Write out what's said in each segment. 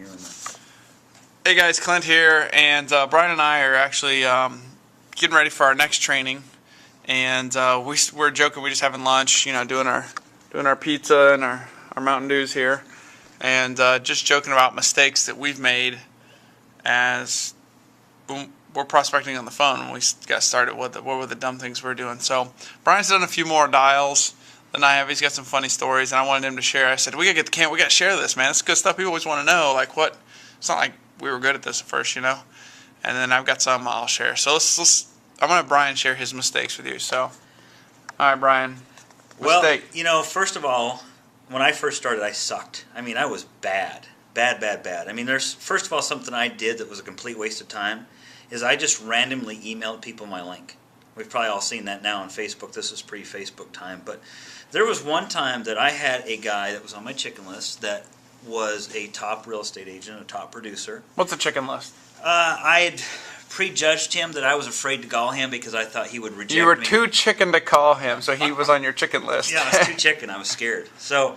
you. Hey guys, Clint here, and Brian and I are actually getting ready for our next training, and we're joking. We're just having lunch, doing our pizza and our Mountain Dews here, and just joking about mistakes that we've made as we're prospecting on the phone when we got started. What were the dumb things we're doing? So Brian's done a few more dials than I have. He's got some funny stories, and I wanted him to share. I said, we gotta get the camp. We gotta share this, man. It's good stuff. People always want to know, like what. It's not like we were good at this at first, and then I've got some I'll share. So I'm gonna have Brian share his mistakes with you. So, all right, Brian. Mistake. Well, first of all, when I first started, I sucked. I mean, I was bad. I mean, there's first of all something I did that was a complete waste of time is I just randomly emailed people my link. We've probably all seen that now on Facebook. This is pre-Facebook time, but there was one time that I had a guy that was on my chicken list that was a top real estate agent, a top producer. What's a chicken list? I had prejudged him that I was afraid to call him because I thought he would reject me. You were too chicken to call him, so he was on your chicken list. Yeah, I was too chicken. I was scared. So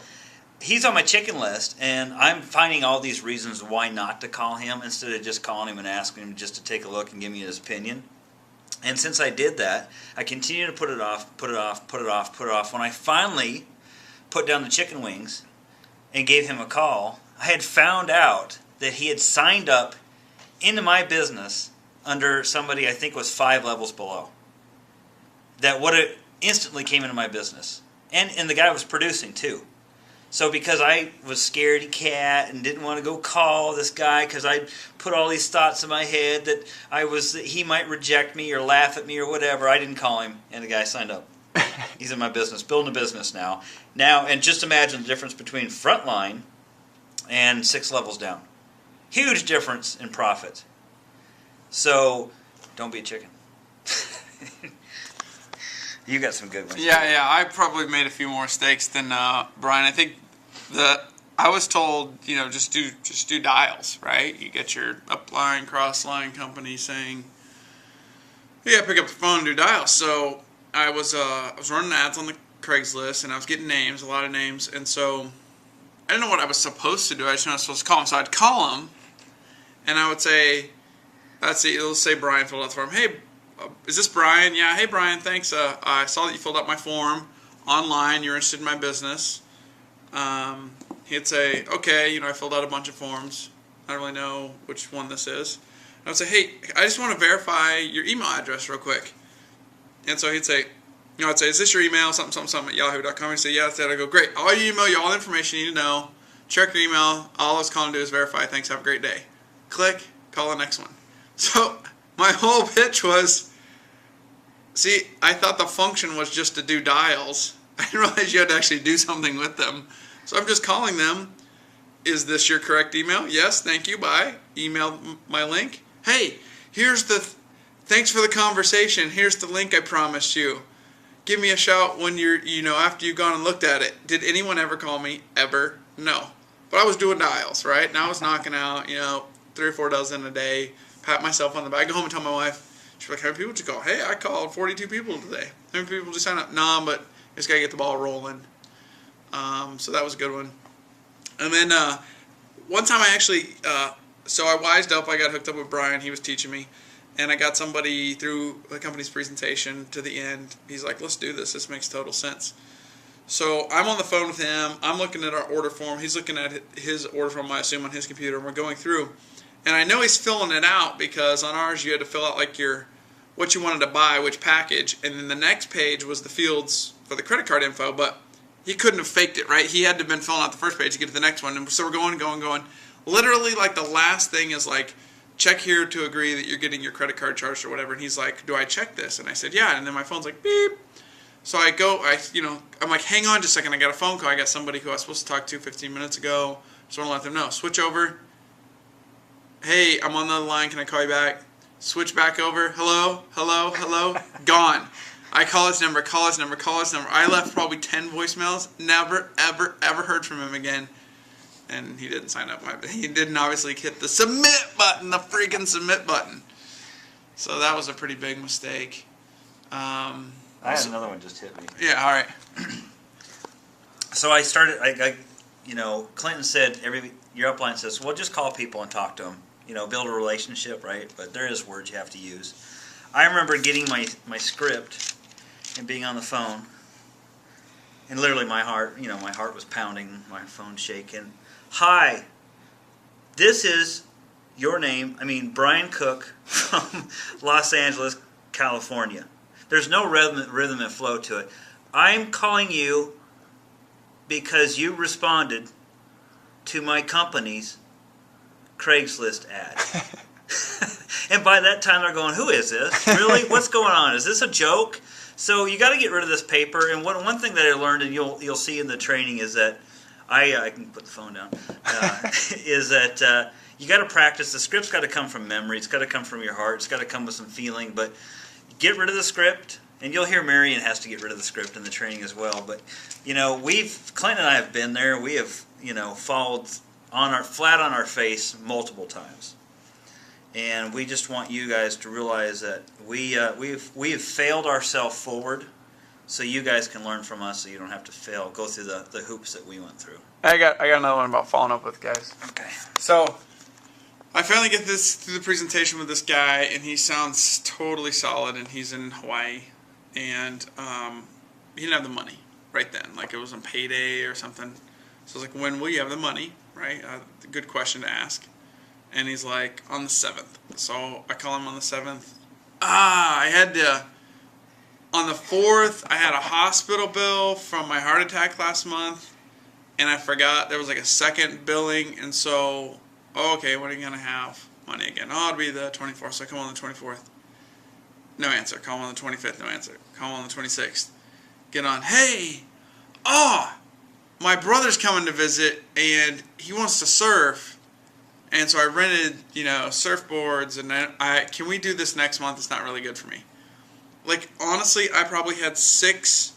he's on my chicken list, and I'm finding all these reasons why not to call him instead of just calling him and asking him just to take a look and give me his opinion. And since I did that, I continued to put it off. When I finally put down the chicken wings and gave him a call, I had found out that he had signed up into my business under somebody I think was 5 levels below. That would have instantly came into my business. And the guy was producing too. So because I was scaredy cat and didn't want to go call this guy because I put all these thoughts in my head that he might reject me or laugh at me or whatever, I didn't call him, and the guy signed up. He's in my business, building a business now. And just imagine the difference between frontline and 6 levels down. Huge difference in profit. So don't be a chicken. You got some good ones. Yeah. I probably made a few more mistakes than Brian. I think I was told, just do dials, right? You get your upline, cross-line company saying, you gotta pick up the phone and do dials. So I was running ads on the Craigslist, and I was getting names, a lot of names, and so I didn't know what I was supposed to do. I just knew I was supposed to call them. So I'd call them, and I would say, let's say Brian filled out the form. Hey, is this Brian? Yeah. Hey, Brian, thanks. I saw that you filled out my form online. You're interested in my business. He'd say, okay, I filled out a bunch of forms. I don't really know which one this is. I would say, hey, I just want to verify your email address real quick. And so he'd say, I'd say, is this your email? Something at yahoo.com. He'd say, yeah, that's it. I go, great. I'll email you all the information you need to know. Check your email. All I was calling to do is verify. Thanks. Have a great day. Click. Call the next one. So my whole pitch was, I thought the function was just to do dials. I didn't realize you had to actually do something with them. So I'm just calling them. Is this your correct email? Yes, thank you, bye. Email my link. Hey, thanks for the conversation. Here's the link I promised you. Give me a shout when after you've gone and looked at it. Did anyone ever call me? Ever? No. But I was doing dials, right? And I was knocking out, 3 or 4 dozen a day. Pat myself on the back. I go home and tell my wife. She's like, how many people did you call? Hey, I called 42 people today. How many people did you sign up? Nah, but just got to get the ball rolling. So that was a good one. And then one time I actually, so I wised up. I got hooked up with Brian. He was teaching me. And I got somebody through the company's presentation to the end. He's like, let's do this. This makes total sense. So I'm on the phone with him. I'm looking at our order form. He's looking at his order form, I assume, on his computer. And we're going through. And I know he's filling it out because on ours you had to fill out like what you wanted to buy, which package. And then the next page was the fields for the credit card info. But he couldn't have faked it, right? He had to have been filling out the first page to get to the next one. And so we're going. Literally, like, the last thing is, like, check here to agree that you're getting your credit card charged or whatever. And he's like, do I check this? And I said, yeah. And then my phone's like, beep. So I go, I'm like, hang on just a second. I got a phone call. I got somebody who I was supposed to talk to 15 minutes ago. Just want to let them know. Switch over. Hey, I'm on the other line. Can I call you back? Switch back over. Hello. Gone. I call his number. I left probably 10 voicemails. Never, ever, ever heard from him again. And he didn't sign up. He didn't obviously hit the submit button, the freaking submit button. So that was a pretty big mistake. I had another one just hit me. Yeah, all right. So I started, Clinton said your upline says, well, just call people and talk to them. You know, build a relationship, right? But there is words you have to use. I remember getting my script and being on the phone, and literally my heart was pounding, my phone shaking. Hi, this is your name. Brian Cook from Los Angeles, California. There's no rhythm and flow to it. I'm calling you because you responded to my company's Craigslist ad. And by that time they're going, who is this? Really? What's going on? Is this a joke? So you got to get rid of this paper. And one thing that I learned, and you'll see in the training, is that I can put the phone down, is that you got to practice. The script's got to come from memory. It's got to come from your heart. It's got to come with some feeling. But get rid of the script. And you'll hear Marion has to get rid of the script in the training as well. But, Clint and I have been there. We have, fallen flat on our face multiple times. And we just want you guys to realize that we have failed ourselves forward, so you guys can learn from us, so you don't have to go through the hoops that we went through. I got another one about following up with guys. Okay. So I finally get this through the presentation with this guy, and he sounds totally solid, and he's in Hawaii, and he didn't have the money right then, like it was on payday or something. So I was like, when will you have the money, right? Good question to ask. And he's like, on the 7th. So I call him on the 7th. On the 4th, I had a hospital bill from my heart attack last month, and I forgot there was like a second billing, and so, okay, when are you going to have money again? Oh, it'll be the 24th, so I come on the 24th. No answer. Call on the 25th, no answer. Call on the 26th. Get on, hey, my brother's coming to visit, and he wants to surf. And so I rented, surfboards, and can we do this next month? It's not really good for me. Like, honestly, I probably had 6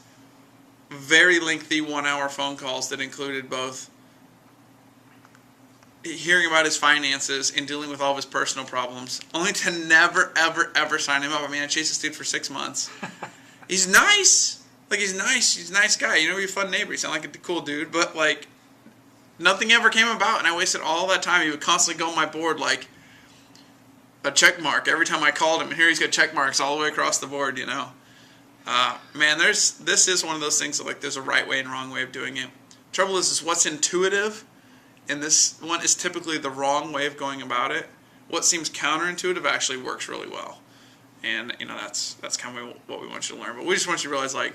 very lengthy 1-hour phone calls that included both hearing about his finances and dealing with all of his personal problems, only to never, ever, ever sign him up. I chased this dude for 6 months. He's nice. Like, he's nice. He's a nice guy. He's a fun neighbor. He sounds like a cool dude, but, like, nothing ever came about, and I wasted all that time. He would constantly go on my board like a check mark every time I called him, and here he's got check marks all the way across the board, Man, this is one of those things that, like, there's a right way and wrong way of doing it. Trouble is what's intuitive, and this one is typically the wrong way of going about it. What seems counterintuitive actually works really well. And, that's kind of what we want you to learn. But we just want you to realize, like,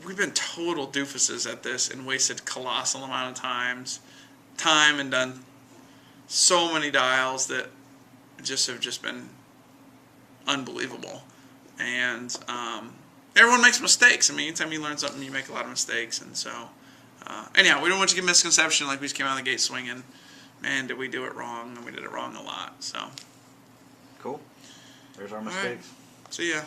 we've been total doofuses at this and wasted colossal amount of time and done so many dials that have just been unbelievable. And everyone makes mistakes. Anytime you learn something, you make a lot of mistakes. And so, anyhow, we don't want you to get misconception like we just came out of the gate swinging. Man, did we do it wrong? And we did it wrong a lot. So cool. There's our mistakes. All right. See ya.